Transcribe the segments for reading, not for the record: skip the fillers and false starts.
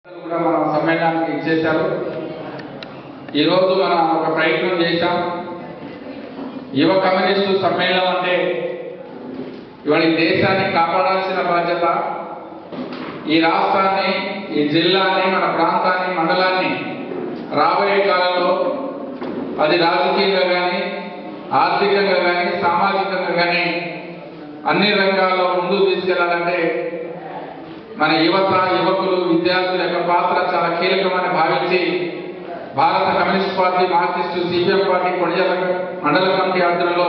కూడా మన సమ్మేళనానికి ఇచ్చేశారు. ఈరోజు మనం ఒక ప్రయత్నం చేశాం. యువ కమ్యూనిస్టు సమ్మేళనం అంటే ఇవాళ ఈ దేశాన్ని కాపాడాల్సిన బాధ్యత, ఈ రాష్ట్రాన్ని, ఈ జిల్లాని, మన ప్రాంతాన్ని, మండలాన్ని రాబోయే కాలంలో అది రాజకీయంగా కానీ, ఆర్థికంగా కానీ, సామాజికంగా కానీ అన్ని రంగాల్లో ముందుకు తీసుకెళ్లాలంటే మన యువత, యువకులు, విద్యార్థుల యొక్క పాత్ర చాలా కీలకమని భావించి భారత communist party, Marxist, CPM party Konijala మండల కమిటీ ఆధ్వర్యంలో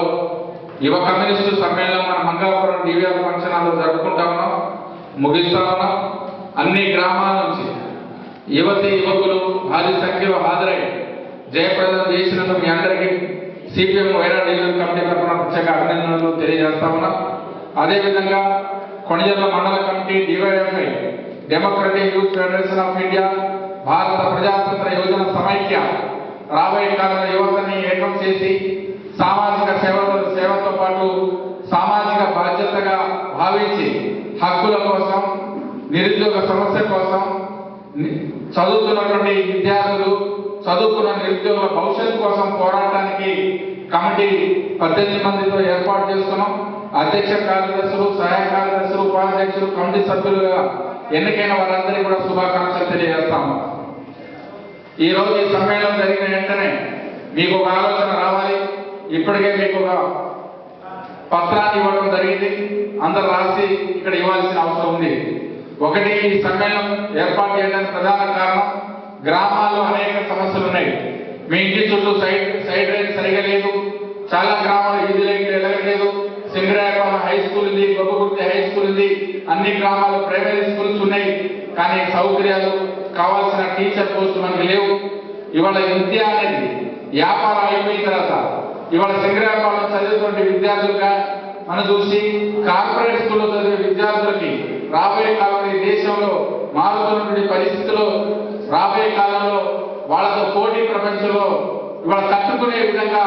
యువ కమ్యూనిస్టు సమ్మేళనం మన మంగాపురం డివిఆర్ ఫంక్షన్ హాల్లో జరుపుకుంటా ఉన్నాం, ముగిస్తా ఉన్నాం. అన్ని గ్రామాల నుంచి యువతి యువకులు భారీ సంఖ్యలో హాజరై జయప్రదం చేసినందుకు మీ అందరికీ సిపిఎం వైరా డివిజన్ కమిటీ తరఫున ప్రత్యేక అభినందనలు తెలియజేస్తా ఉన్నాం. అదేవిధంగా కొణిజల మండల committee, DYFI, democratic youth federation of India, భారత ప్రజాతంత్ర యువజన సమైక్య రాబోయే కాలంలో యువతని ఏకం చేసి సామాజిక సేవతో పాటు సామాజిక బాధ్యతగా భావించి హక్కుల కోసం, నిరుద్యోగ సమస్య కోసం, చదువుతున్నటువంటి విద్యార్థులు, చదువుకున్న నిరుద్యోగుల భవిష్యత్తు కోసం పోరాటానికి కమిటీ 18 మందితో ఏర్పాటు చేసుకున్నాం. అధ్యక్ష కార్యదర్శులు, సహాయ కార్యదర్శులు, ఉపాధ్యక్షులు, కమిటీ సభ్యులుగా ఎన్నికైన వారందరికీ కూడా శుభాకాంక్షలు తెలియజేస్తాము. ఈ రోజు ఈ సమ్మేళనం జరిగిన వెంటనే మీకు ఒక ఆలోచన రావాలి. ఇప్పటికే మీకు ఒక పత్రాన్ని ఇవ్వడం జరిగింది, అందరు రాసి ఇక్కడ ఇవ్వాల్సిన అవసరం ఉంది. ఒకటి, ఈ సమ్మేళనం ఏర్పాటు చేయడానికి ప్రధాన కారణం గ్రామాల్లో అనేక సమస్యలు ఉన్నాయి. మీ ఇంటి చుట్టూ సైడ్ రైన్ సరిగా లేదు, చాలా గ్రామాలు ఈజీ లైట్లు ఎలగలేదు, సింగరాయపాలెం హై స్కూల్ ఉంది, గొప్పగుర్తి హై స్కూల్ ఉంది, అన్ని గ్రామాల్లో ప్రైమరీ స్కూల్స్ ఉన్నాయి, కానీ సౌకర్యాలు, కావాల్సిన టీచర్ పోస్టులు మనకి లేవు. ఇవాళ విద్య అనేది వ్యాపారం అయిపోయిన తర్వాత ఇవాళ సింగరాయపాలెం చదివేటువంటి విద్యార్థులుగా మనం చూసి కార్పొరేట్ స్కూల్లో చదివే విద్యార్థులకి రాబోయే కాలంలో ఈ దేశంలో మారుతున్నటువంటి పరిస్థితుల్లో రాబోయే కాలంలో వాళ్ళతో పోటీ ప్రపంచంలో ఇవాళ తట్టుకునే విధంగా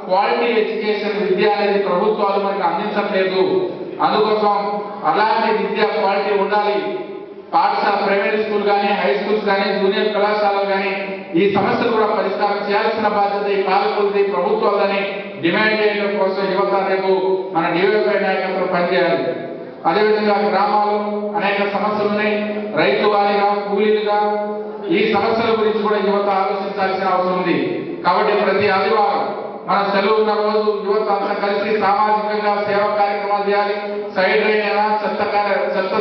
క్వాలిటీ ఎడ్యుకేషన్ విద్య అనేది ప్రభుత్వాలు మనకు అందించట్లేదు. అందుకోసం అలాంటి విద్య క్వాలిటీ ఉండాలి. పాఠశాల, ప్రైమరీ స్కూల్ కానీ, హై స్కూల్స్ కానీ, జూనియర్ కళాశాలలు కానీ ఈ సమస్యలు కూడా పరిష్కారం చేయాల్సిన బాధ్యత ఈ పాలకులది, ప్రభుత్వాలని డిమాండ్ చేయడం కోసం యువత రేపు మన డివైఎఫ్ఐ నాయకత్వం పనిచేయాలి. అదేవిధంగా గ్రామాల్లో అనేక సమస్యలు ఉన్నాయి. రైతు వారిగా, కూలీలుగా ఈ సమస్యల గురించి కూడా యువత ఆలోచించాల్సిన అవసరం ఉంది. కాబట్టి ప్రతి ఆదివారం మన సెలవు ఉన్న రోజు యువత అంతా కలిసి సామాజికంగా సేవా కార్యక్రమాలు చేయాలి. సైడ్ రైన్ అయినా, చెత్త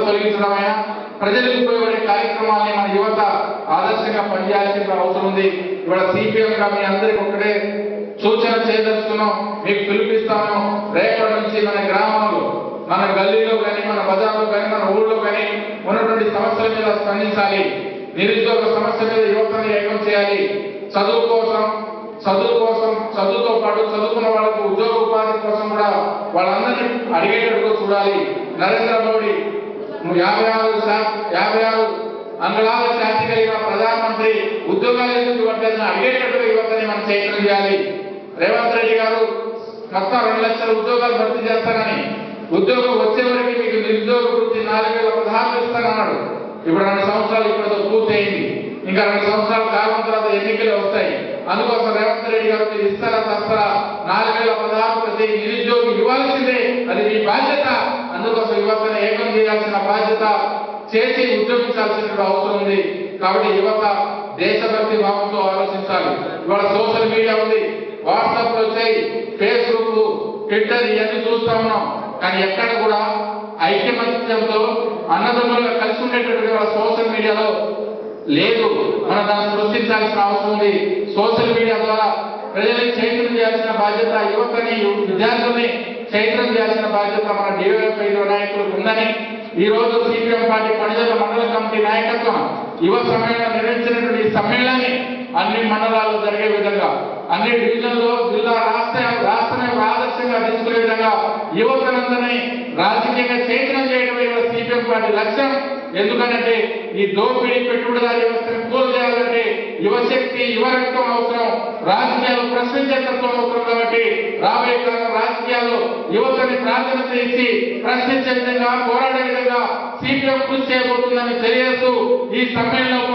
తొలగించడం అయినా, ప్రజలకు ఉపయోగపడే కార్యక్రమాలని మన యువత ఆదర్శంగా పనిచేయాల్సిన అవసరం ఉంది. ఇవాళ సిపిఎంగా మీ అందరికి ఒకటే సూచన చేయదలుచుకున్నాం, మీకు పిలిపిస్తాము. రేపటి నుంచి మన గ్రామంలో, మన గల్లీలో కానీ, మన బజార్లో కానీ, మన ఊళ్ళో కానీ ఉన్నటువంటి సమస్యల మీద స్పందించాలి. నిరుద్యోగ సమస్య మీద యువతని ఏకం చేయాలి. చదువుతో పాటు చదువుకున్న వాళ్ళకు ఉద్యోగ ఉపాధి కోసం కూడా వాళ్ళందరినీ అడిగేటట్టుగా చూడాలి. నరేంద్ర మోడీ 56 అంగళాల ఖ్యాతి కలిగిన ప్రధానమంత్రి ఉద్యోగాలు ఎందుకు ఇవ్వట్లేదని అడిగేటట్టుగా యువతని మనం చైతన్యం చేయాలి. రేవంత్ రెడ్డి గారు మొత్తం 2 లక్షల ఉద్యోగాలు భర్తీ చేస్తానని, ఉద్యోగం వచ్చే వరకు మీకు నిరుద్యోగ వృత్తి 4016 ఇస్తానన్నాడు. ఇప్పుడు 2 సంవత్సరాలు ఇప్పటితో పూర్తయింది. ఇంకా 2 సంవత్సరాల కాలం తర్వాత ఎన్నికలు వస్తాయి. అందుకోసం రేవంత్ రెడ్డి గారు మీరు ఇస్తారా తస్తారా 4016 ప్రతి నిరుద్యోగి ఇవ్వాల్సిందే, అది మీ బాధ్యత. అందుకోసం యువతను ఏకం చేయాల్సిన బాధ్యత, చేసి ఉద్యోగించాల్సిన అవసరం ఉంది. కాబట్టి యువత దేశభక్తి భావంతో ఆలోచించాలి. ఇవాళ సోషల్ మీడియా ఉంది, వాట్సాప్లు వచ్చాయి, ఫేస్బుక్, ట్విట్టర్ ఇవన్నీ చూస్తా ఉన్నాం. కానీ ఎక్కడ కూడా ఐక్యమత్యంతో అన్నదమ్ములుగా కలిసి ఉండేటట్టుగా సోషల్ మీడియాలో లేదు. మనం దాన్ని సృష్టించాల్సిన అవసరం ఉంది. సోషల్ మీడియా ద్వారా ప్రజల్ని చైతన్యం చేయాల్సిన బాధ్యత, యువతని, విద్యార్థుల్ని చైతన్యం చేయాల్సిన బాధ్యత మన డివైఎఫ్ఐ నాయకులకు ఉందని ఈ రోజు సిపిఎం పార్టీ కొణిజల మండల కమిటీ నాయకత్వం యువ సమ్మేళనం నిర్వహించినటువంటి ఈ సమ్మేళనాన్ని అన్ని మండలాల్లో జరిగే విధంగా, అన్ని డివిజన్లో, జిల్లా, రాష్ట్రమే ఆదర్శంగా తీసుకునే విధంగా యువతనందరినీ రాజకీయంగా చైతన్యం చేయడమే సిపిఎం పార్టీ లక్ష్యం. ఎందుకంటే ఈ దోపిడీ పెట్టుబడిదారి వ్యవస్థను కోల్ చేయాలంటే యువశక్తి, యువ రక్తం అవసరం, రాజకీయాలు ప్రశ్నించే తత్వం అవసరం. కాబట్టి రాబోయే కాలం రాజకీయాల్లో యువతని ప్రాధాన్యత ఇచ్చి ప్రశ్నించే విధంగా, పోరాడే విధంగా సిపిఎం కృషి చేయబోతుందని తెలియజేస్తూ ఈ సమ్మేళనం